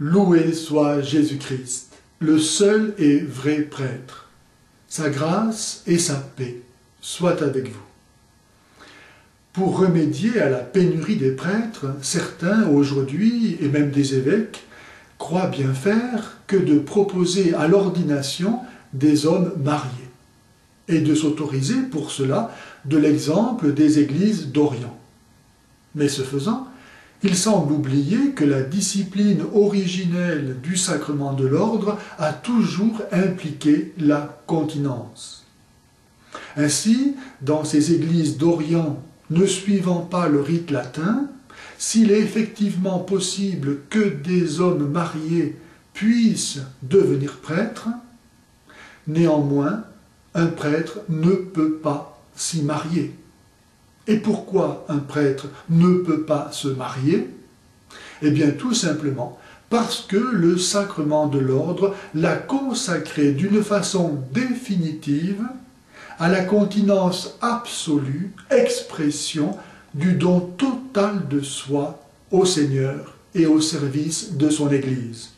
Loué soit Jésus-Christ, le seul et vrai prêtre. Sa grâce et sa paix soient avec vous. Pour remédier à la pénurie des prêtres, certains aujourd'hui, et même des évêques, croient bien faire que de proposer à l'ordination des hommes mariés, et de s'autoriser pour cela de l'exemple des églises d'Orient. Mais ce faisant, il semble oublier que la discipline originelle du sacrement de l'ordre a toujours impliqué la continence. Ainsi, dans ces églises d'Orient ne suivant pas le rite latin, s'il est effectivement possible que des hommes mariés puissent devenir prêtres, néanmoins, un prêtre ne peut pas s'y marier. Et pourquoi un prêtre ne peut pas se marier? Eh bien, tout simplement parce que le sacrement de l'ordre l'a consacré d'une façon définitive à la continence absolue, expression du don total de soi au Seigneur et au service de son Église.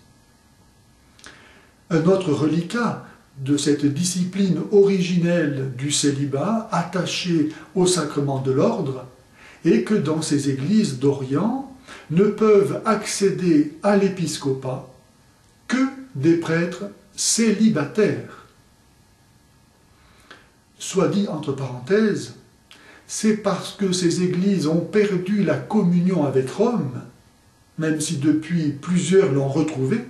Un autre reliquat de cette discipline originelle du célibat attachée au sacrement de l'ordre est que dans ces églises d'Orient ne peuvent accéder à l'épiscopat que des prêtres célibataires. Soit dit entre parenthèses, c'est parce que ces églises ont perdu la communion avec Rome, même si depuis plusieurs l'ont retrouvée,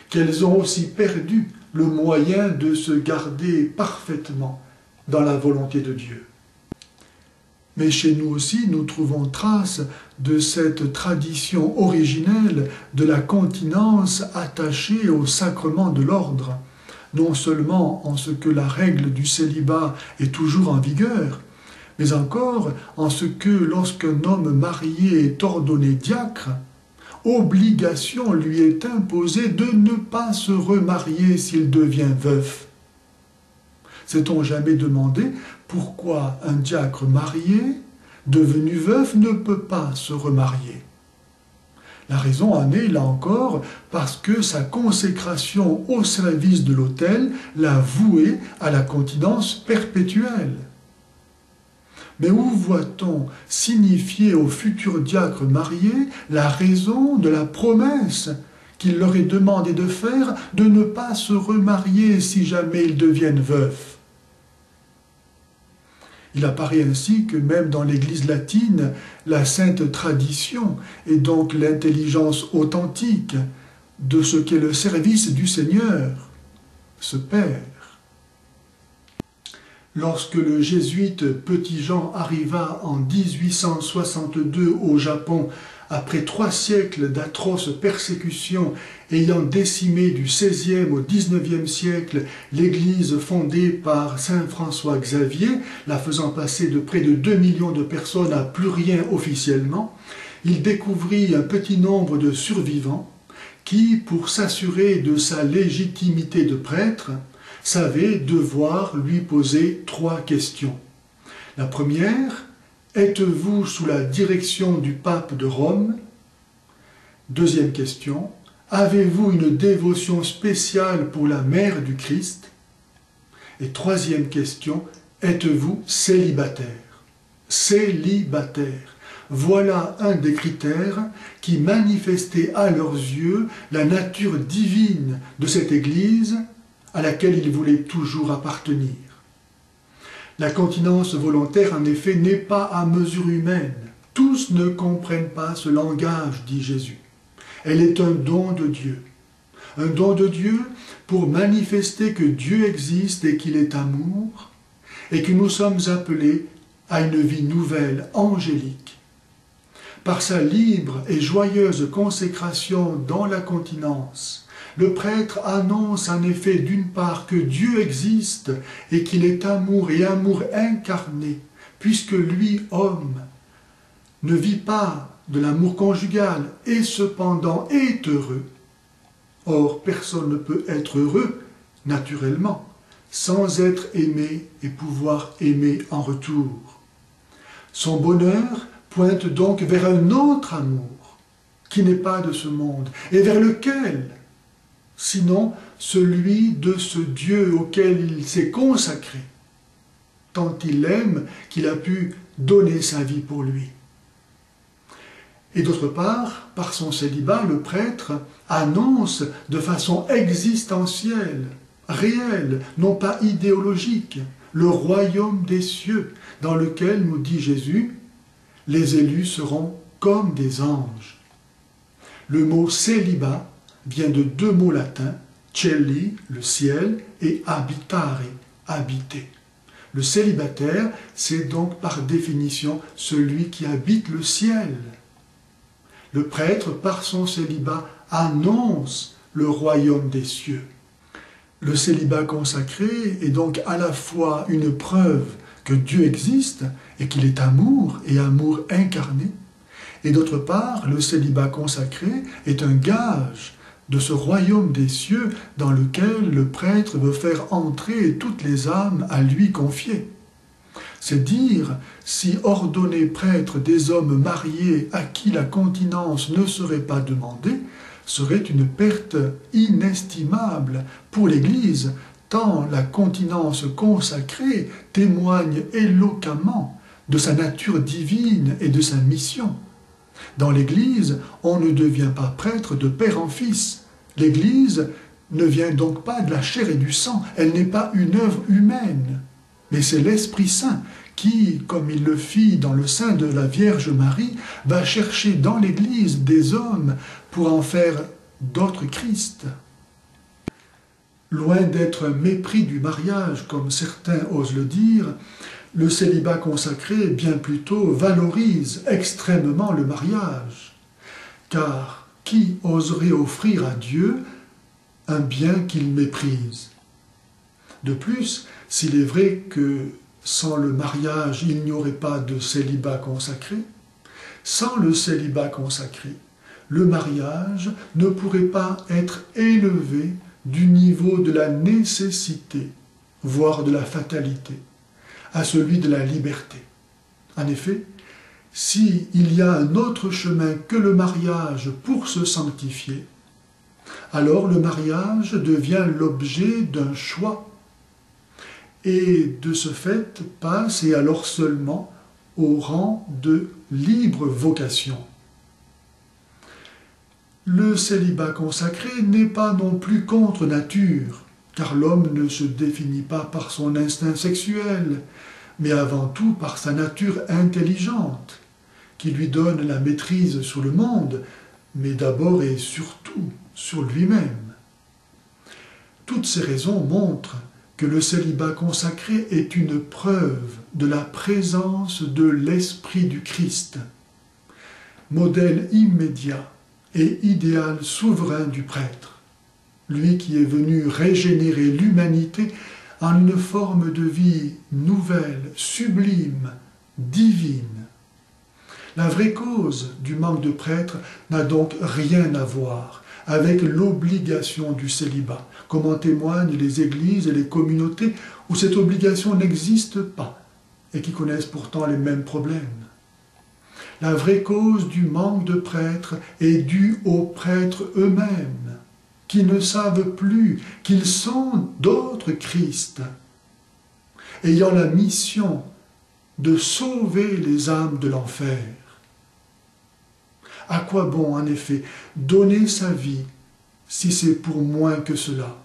qu'elles ont aussi perdu le moyen de se garder parfaitement dans la volonté de Dieu. Mais chez nous aussi, nous trouvons trace de cette tradition originelle de la continence attachée au sacrement de l'ordre, non seulement en ce que la règle du célibat est toujours en vigueur, mais encore en ce que lorsqu'un homme marié est ordonné diacre, obligation lui est imposée de ne pas se remarier s'il devient veuf. S'est-on jamais demandé pourquoi un diacre marié, devenu veuf, ne peut pas se remarier? La raison en est, là encore, parce que sa consécration au service de l'autel l'a voué à la continence perpétuelle. Mais où voit-on signifier au futur diacre marié la raison de la promesse qu'il leur est demandé de faire de ne pas se remarier si jamais ils deviennent veufs? Il apparaît ainsi que même dans l'Église latine, la sainte tradition et donc l'intelligence authentique de ce qu'est le service du Seigneur se perd. Lorsque le jésuite Petit Jean arriva en 1862 au Japon, après 3 siècles d'atroces persécutions ayant décimé du XVIe au XIXe siècle l'église fondée par saint François Xavier, la faisant passer de près de 2 millions de personnes à plus rien officiellement, il découvrit un petit nombre de survivants qui, pour s'assurer de sa légitimité de prêtre, savaient devoir lui poser 3 questions. La première: êtes-vous sous la direction du pape de Rome? Deuxième question: avez-vous une dévotion spéciale pour la mère du Christ? Et troisième question: êtes-vous célibataire? Célibataire. Voilà un des critères qui manifestaient à leurs yeux la nature divine de cette Église à laquelle ils voulaient toujours appartenir. La continence volontaire, en effet, n'est pas à mesure humaine. Tous ne comprennent pas ce langage, dit Jésus. Elle est un don de Dieu. Un don de Dieu pour manifester que Dieu existe et qu'il est amour, et que nous sommes appelés à une vie nouvelle, angélique. Par sa libre et joyeuse consécration dans la continence, le prêtre annonce en effet d'une part que Dieu existe et qu'il est amour et amour incarné, puisque lui, homme, ne vit pas de l'amour conjugal et cependant est heureux. Or, personne ne peut être heureux, naturellement, sans être aimé et pouvoir aimer en retour. Son bonheur pointe donc vers un autre amour, qui n'est pas de ce monde, et vers lequel, sinon celui de ce Dieu auquel il s'est consacré, tant il l'aime qu'il a pu donner sa vie pour lui. Et d'autre part, par son célibat, le prêtre annonce de façon existentielle, réelle, non pas idéologique, le royaume des cieux, dans lequel, nous dit Jésus, les élus seront comme des anges. Le mot célibat vient de deux mots latins, celi, le ciel, et habitare, habiter. Le célibataire, c'est donc par définition celui qui habite le ciel. Le prêtre, par son célibat, annonce le royaume des cieux. Le célibat consacré est donc à la fois une preuve que Dieu existe et qu'il est amour et amour incarné, et d'autre part, le célibat consacré est un gage de ce royaume des cieux dans lequel le prêtre veut faire entrer toutes les âmes à lui confiées. C'est dire si ordonner prêtre des hommes mariés à qui la continence ne serait pas demandée serait une perte inestimable pour l'Église, tant la continence consacrée témoigne éloquemment de sa nature divine et de sa mission. Dans l'Église, on ne devient pas prêtre de père en fils. L'Église ne vient donc pas de la chair et du sang, elle n'est pas une œuvre humaine. Mais c'est l'Esprit Saint qui, comme il le fit dans le sein de la Vierge Marie, va chercher dans l'Église des hommes pour en faire d'autres Christ. Loin d'être un mépris du mariage, comme certains osent le dire, le célibat consacré, bien plutôt, valorise extrêmement le mariage. Car qui oserait offrir à Dieu un bien qu'il méprise? De plus, s'il est vrai que sans le mariage, il n'y aurait pas de célibat consacré, sans le célibat consacré, le mariage ne pourrait pas être élevé du niveau de la nécessité, voire de la fatalité, à celui de la liberté. En effet, s'il y a un autre chemin que le mariage pour se sanctifier, alors le mariage devient l'objet d'un choix et de ce fait passe, et alors seulement, au rang de libre vocation. Le célibat consacré n'est pas non plus contre nature, car l'homme ne se définit pas par son instinct sexuel, mais avant tout par sa nature intelligente, qui lui donne la maîtrise sur le monde, mais d'abord et surtout sur lui-même. Toutes ces raisons montrent que le célibat consacré est une preuve de la présence de l'Esprit du Christ, modèle immédiat et idéal souverain du prêtre, lui qui est venu régénérer l'humanité en une forme de vie nouvelle, sublime, divine. La vraie cause du manque de prêtres n'a donc rien à voir avec l'obligation du célibat, comme en témoignent les églises et les communautés où cette obligation n'existe pas et qui connaissent pourtant les mêmes problèmes. La vraie cause du manque de prêtres est due aux prêtres eux-mêmes, qui ne savent plus qu'ils sont d'autres Christ, ayant la mission de sauver les âmes de l'enfer. À quoi bon, en effet, donner sa vie si c'est pour moins que cela?